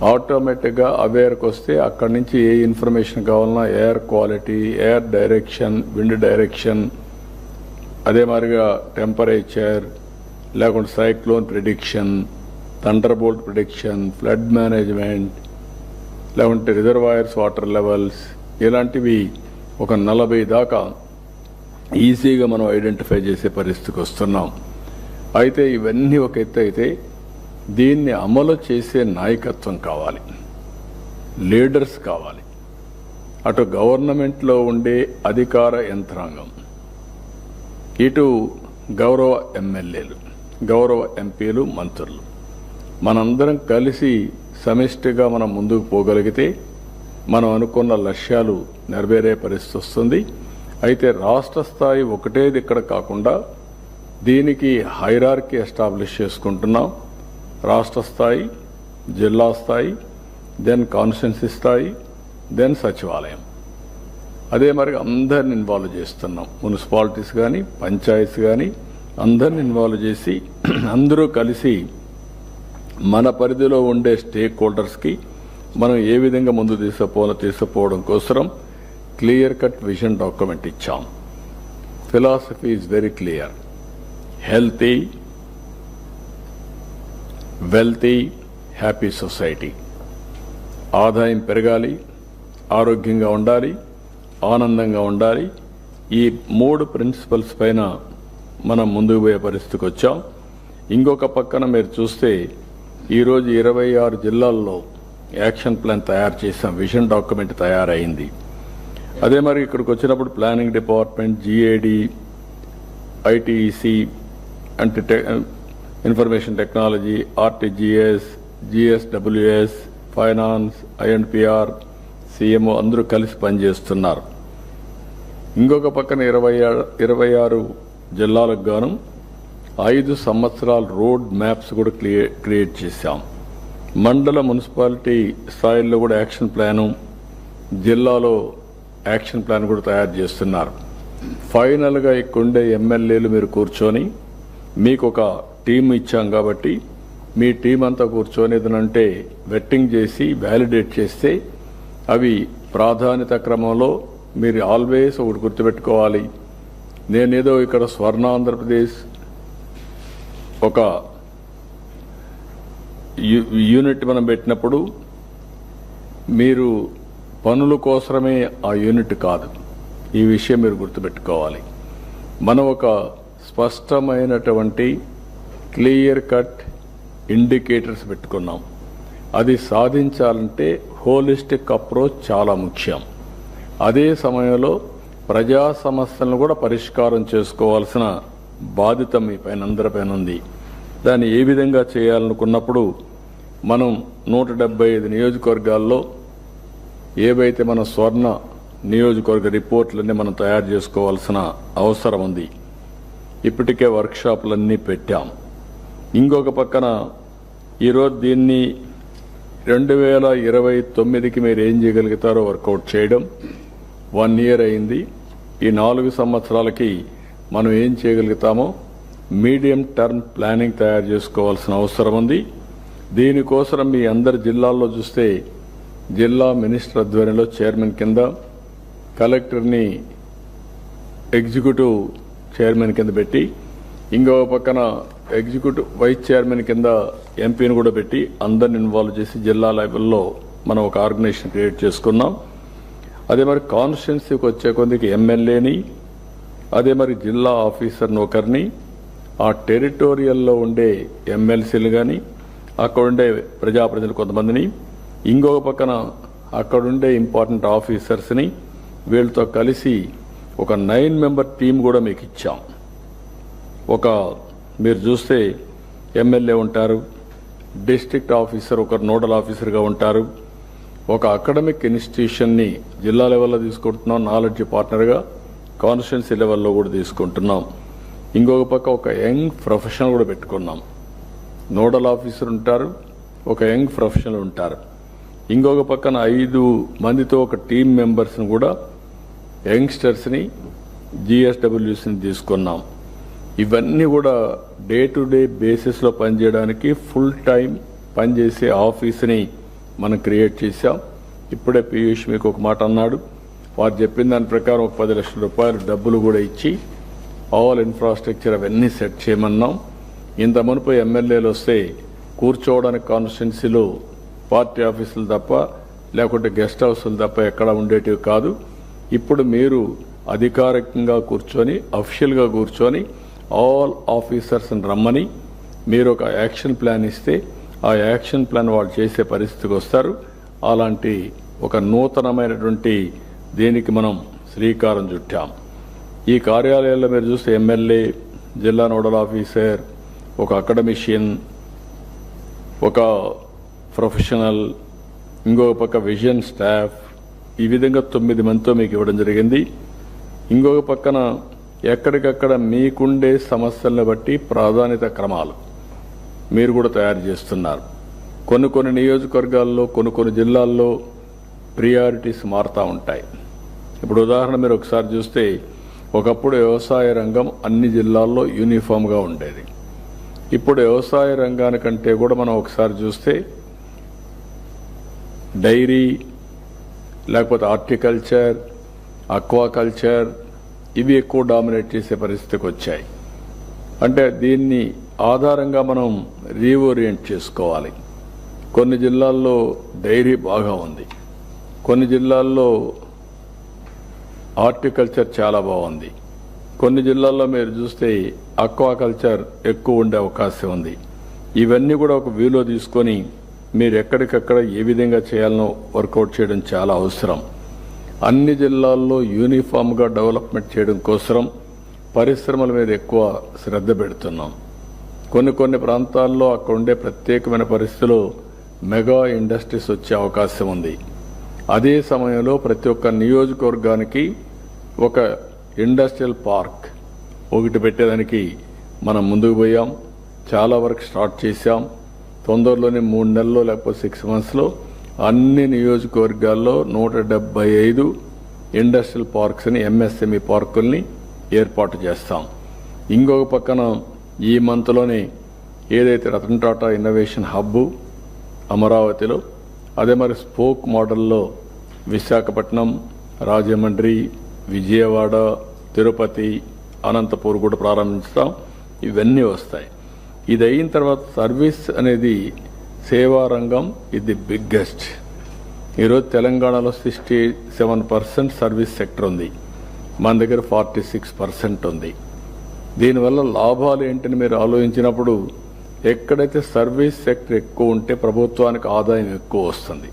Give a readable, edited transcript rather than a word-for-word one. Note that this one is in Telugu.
ఆటోమేటిక్గా అవేర్కి వస్తే అక్కడి నుంచి ఏ ఇన్ఫర్మేషన్ కావాలన్నా air quality, air direction, wind direction, అదే మాదిరిగా టెంపరేచర్, లేకుంటే cyclone prediction, thunderbolt prediction, flood management, లేకుంటే రిజర్వాయర్స్ వాటర్ లెవెల్స్, ఇలాంటివి ఒక 40 దాకా ఈజీగా మనం ఐడెంటిఫై చేసే పరిస్థితికి వస్తున్నాం. అయితే ఇవన్నీ ఒక ఎత్తు అయితే దీన్ని అమలు చేసే నాయకత్వం కావాలి, లీడర్స్ కావాలి. అటు గవర్నమెంట్లో ఉండే అధికార యంత్రాంగం, ఇటు గౌరవ ఎమ్మెల్యేలు, గౌరవ ఎంపీలు, మంత్రులు, మనందరం కలిసి సమిష్టిగా మనం ముందుకు పోగలిగితే మనం అనుకున్న లక్ష్యాలు నెరవేరే పరిస్థితి వస్తుంది. అయితే రాష్ట్ర స్థాయి ఒకటేది ఇక్కడ కాకుండా దీనికి హైరార్కీ ఎస్టాబ్లిష్ చేసుకుంటున్నాం. రాష్ట్ర స్థాయి, జిల్లా స్థాయి, దెన్ కాన్స్టిట్యున్సీ స్థాయి, దెన్ సచివాలయం. అదే మరి అందరిని ఇన్వాల్వ్ చేస్తున్నాం. మున్సిపాలిటీస్ కానీ, పంచాయతీస్ కానీ అందరిని ఇన్వాల్వ్ చేసి అందరూ కలిసి మన పరిధిలో ఉండే స్టేక్ హోల్డర్స్కి మనం ఏ విధంగా ముందు తీసుకుపోవడం కోసం క్లియర్ కట్ విజన్ డాక్యుమెంట్ ఇచ్చాం. Philosophy is very clear. Healthy, wealthy, happy society. ఆదాయం పెరగాలి, ఆరోగ్యంగా ఉండాలి, ఆనందంగా ఉండాలి. ఈ 3 ప్రిన్సిపల్స్ పైన మనం ముందుకు పోయే పరిస్థితికి వచ్చాం. ఇంకొక పక్కన మీరు చూస్తే ఈరోజు 26 జిల్లాల్లో యాక్షన్ ప్లాన్ తయారు చేసాం, విజన్ డాక్యుమెంట్ తయారైంది. అదే మరి ఇక్కడికి వచ్చినప్పుడు ప్లానింగ్ డిపార్ట్మెంట్, జిఏడి, ఐటీఈసి అంటే information technology, RTGS, GSWS, finance, INPR, CMO అందరూ కలిసి పనిచేస్తున్నారు. ఇంకొక పక్కన 26 జిల్లాలకు గాను 5 సంవత్సరాల రోడ్ మ్యాప్స్ కూడా క్రియేట్ చేశాం. మండల, మున్సిపాలిటీ స్థాయిల్లో కూడా యాక్షన్ ప్లాను, జిల్లాలో యాక్షన్ ప్లాన్ కూడా తయారు చేస్తున్నారు. ఫైనల్గా ఇక్కడుండే ఎమ్మెల్యేలు మీరు కూర్చొని, మీకు ఒక టీం ఇచ్చాం కాబట్టి మీ టీం అంతా కూర్చొని ఏదనంటే వెట్టింగ్ చేసి వ్యాలిడేట్ చేస్తే అవి ప్రాధాన్యత క్రమంలో మీరు ఆల్వేస్ ఒకటి గుర్తుపెట్టుకోవాలి. నేనేదో ఇక్కడ స్వర్ణ ఆంధ్రప్రదేశ్ ఒక యూనిట్ మనం పెట్టినప్పుడు మీరు పనుల కోసమే ఆ యూనిట్ కాదు. ఈ విషయం మీరు గుర్తుపెట్టుకోవాలి. మనం ఒక స్పష్టమైనటువంటి క్లియర్ కట్ ఇండికేటర్స్ పెట్టుకున్నాం. అది సాధించాలంటే హోలిస్టిక్ అప్రోచ్ చాలా ముఖ్యం. అదే సమయంలో ప్రజా సమస్యలను కూడా పరిష్కారం చేసుకోవాల్సిన బాధ్యత మీ పైన అందరిపైన ఉంది. దాన్ని ఏ విధంగా చేయాలనుకున్నప్పుడు మనం 175 నియోజకవర్గాల్లో ఏవైతే మన స్వర్ణ నియోజకవర్గ రిపోర్ట్లన్నీ మనం తయారు చేసుకోవాల్సిన అవసరం ఉంది. ఇప్పటికే వర్క్షాపులన్నీ పెట్టాం. ఇంకొక పక్కన ఈరోజు దీన్ని 2029కి మీరు ఏం చేయగలుగుతారో వర్కౌట్ చేయడం 1 ఇయర్ అయింది. ఈ 4 సంవత్సరాలకి మనం ఏం చేయగలుగుతామో మీడియం టర్మ్ ప్లానింగ్ తయారు చేసుకోవాల్సిన అవసరం ఉంది. దీనికోసం మీ అందరి జిల్లాల్లో చూస్తే జిల్లా మినిస్టర్ ఆధ్వర్యంలో చైర్మన్ కింద, కలెక్టర్ని ఎగ్జిక్యూటివ్ చైర్మన్ కింద పెట్టి, ఇంకొక పక్కన ఎగ్జిక్యూటివ్ వైస్ చైర్మన్ కింద ఎంపీని కూడా పెట్టి అందరిని ఇన్వాల్వ్ చేసి జిల్లా లెవెల్లో మనం ఒక ఆర్గనైజేషన్ క్రియేట్ చేసుకున్నాం. అదే మరి కాన్స్టిట్యున్సీకి వచ్చే కొద్దికి ఎమ్మెల్యేని, అదే మరి జిల్లా ఆఫీసర్ని ఒకరిని, ఆ టెరిటోరియల్లో ఉండే ఎమ్మెల్సీలు కానీ అక్కడ ఉండే ప్రజాప్రతినిధులు కొంతమందిని, ఇంకొక పక్కన అక్కడుండే ఇంపార్టెంట్ ఆఫీసర్స్ని, వీళ్ళతో కలిసి ఒక 9 మెంబర్ టీం కూడా మీకు ఇచ్చాం. మీరు చూస్తే ఎమ్మెల్యే ఉంటారు, డిస్ట్రిక్ట్ ఆఫీసర్ ఒకరు నోడల్ ఆఫీసర్గా ఉంటారు, ఒక అకాడమిక్ ఇన్స్టిట్యూషన్ని జిల్లా లెవెల్లో తీసుకుంటున్నాం నాలెడ్జ్ పార్ట్నర్గా, కాన్స్టిట్యున్సీ లెవెల్లో కూడా తీసుకుంటున్నాం. ఇంకొక పక్క ఒక యంగ్ ప్రొఫెషనల్ కూడా పెట్టుకున్నాం. నోడల్ ఆఫీసర్ ఉంటారు, ఒక యంగ్ ప్రొఫెషనల్ ఉంటారు. ఇంకొక పక్కన 5 మందితో ఒక టీమ్ మెంబర్స్ని కూడా యంగ్స్టర్స్ని, జిఎస్డబ్ల్యూస్ని తీసుకున్నాం. ఇవన్నీ కూడా డే టు డే బేసిస్లో పనిచేయడానికి ఫుల్ టైం పనిచేసే ఆఫీస్ని మనం క్రియేట్ చేశాం. ఇప్పుడే పీయూష్ మీకు ఒక మాట అన్నాడు. వారు చెప్పిన దాని ప్రకారం ఒక 10 లక్షల రూపాయలు డబ్బులు కూడా ఇచ్చి ఆల్ ఇన్ఫ్రాస్ట్రక్చర్ అవన్నీ సెట్ చేయమన్నాం. ఇంత మునుపు ఎమ్మెల్యేలు వస్తే కూర్చోవడానికి కాన్స్టిట్యున్సీలో పార్టీ ఆఫీసులు తప్ప లేకుంటే గెస్ట్ హౌస్లు తప్ప ఎక్కడ ఉండేటివి కాదు. ఇప్పుడు మీరు అధికారికంగా కూర్చొని అఫీషియల్గా కూర్చొని ఆల్ ఆఫీసర్స్ని రమ్మని మీరు ఒక యాక్షన్ ప్లాన్ ఇస్తే ఆ యాక్షన్ ప్లాన్ వాళ్ళు చేసే పరిస్థితికి వస్తారు. అలాంటి ఒక నూతనమైనటువంటి దీనికి మనం శ్రీకారం చుట్టాం. ఈ కార్యాలయాల్లో మీరు చూస్తే ఎమ్మెల్యే, జిల్లా నోడల్ ఆఫీసర్, ఒక అకాడమిషియన్, ఒక ప్రొఫెషనల్, ఇంకొక పక్క విజన్ స్టాఫ్, ఈ విధంగా 9 మందితో మీకు ఇవ్వడం జరిగింది. ఇంకొక పక్కన ఎక్కడికక్కడ మీకుండే సమస్యలను బట్టి ప్రాధాన్యత క్రమాలు మీరు కూడా తయారు చేస్తున్నారు. కొన్ని నియోజకవర్గాల్లో కొన్ని జిల్లాల్లో ప్రియారిటీస్ మారుతూ ఉంటాయి. ఇప్పుడు ఉదాహరణ మీరు ఒకసారి చూస్తే ఒకప్పుడు వ్యవసాయ రంగం అన్ని జిల్లాల్లో యూనిఫామ్గా ఉండేది. ఇప్పుడు వ్యవసాయ రంగానికంటే కూడా మనం ఒకసారి చూస్తే డైరీ, లేకపోతే హార్టికల్చర్, అక్వాకల్చర్ ఇవి ఎక్కువ డామినేట్ చేసే పరిస్థితికి వచ్చాయి. అంటే దీన్ని ఆధారంగా మనం రీఓరియంట్ చేసుకోవాలి. కొన్ని జిల్లాల్లో డైరీ బాగా ఉంది, కొన్ని జిల్లాల్లో హార్టికల్చర్ చాలా బాగుంది, కొన్ని జిల్లాల్లో మీరు చూస్తే అక్వాకల్చర్ ఎక్కువ ఉండే అవకాశం ఉంది. ఇవన్నీ కూడా ఒక వ్యూలో తీసుకొని మీరు ఎక్కడికక్కడ ఏ విధంగా చేయాలనో వర్కౌట్ చేయడం చాలా అవసరం. అన్ని జిల్లాల్లో యూనిఫామ్గా డెవలప్మెంట్ చేయడం కోసం పరిశ్రమల మీద ఎక్కువ శ్రద్ధ పెడుతున్నాం. కొన్ని ప్రాంతాల్లో అక్కడ ఉండే ప్రత్యేకమైన పరిస్థితుల్లో మెగా ఇండస్ట్రీస్ వచ్చే అవకాశం ఉంది. అదే సమయంలో ప్రతి ఒక్క నియోజకవర్గానికి ఒక ఇండస్ట్రియల్ పార్క్ ఒకటి పెట్టేదానికి మనం ముందుకు పోయాం. చాలా వరకు స్టార్ట్ చేశాం. తొందరలోనే 3 నెలల్లో లేకపోతే 6 మంత్స్లో అన్ని నియోజకవర్గాల్లో 175 ఇండస్ట్రియల్ పార్క్స్ని, ఎంఎస్ఎంఈ పార్కుల్ని ఏర్పాటు చేస్తాం. ఇంకొక పక్కన ఈ మంత్లోనే ఏదైతే రతన్ టాటా ఇన్నోవేషన్ హబ్బు అమరావతిలో, అదే మరి స్పోక్ మోడల్లో విశాఖపట్నం, రాజమండ్రి, విజయవాడ, తిరుపతి, అనంతపూర్ కూడా ప్రారంభిస్తాం. ఇవన్నీ వస్తాయి. ఇది అయిన తర్వాత సర్వీస్ అనేది సేవా రంగం ఇది బిగ్గెస్ట్. ఈరోజు తెలంగాణలో 67% సర్వీస్ సెక్టర్ ఉంది, మన దగ్గర 46% ఉంది. దీనివల్ల లాభాలు ఏంటని మీరు ఆలోచించినప్పుడు ఎక్కడైతే సర్వీస్ సెక్టర్ ఎక్కువ ఉంటే ప్రభుత్వానికి ఆదాయం ఎక్కువ వస్తుంది.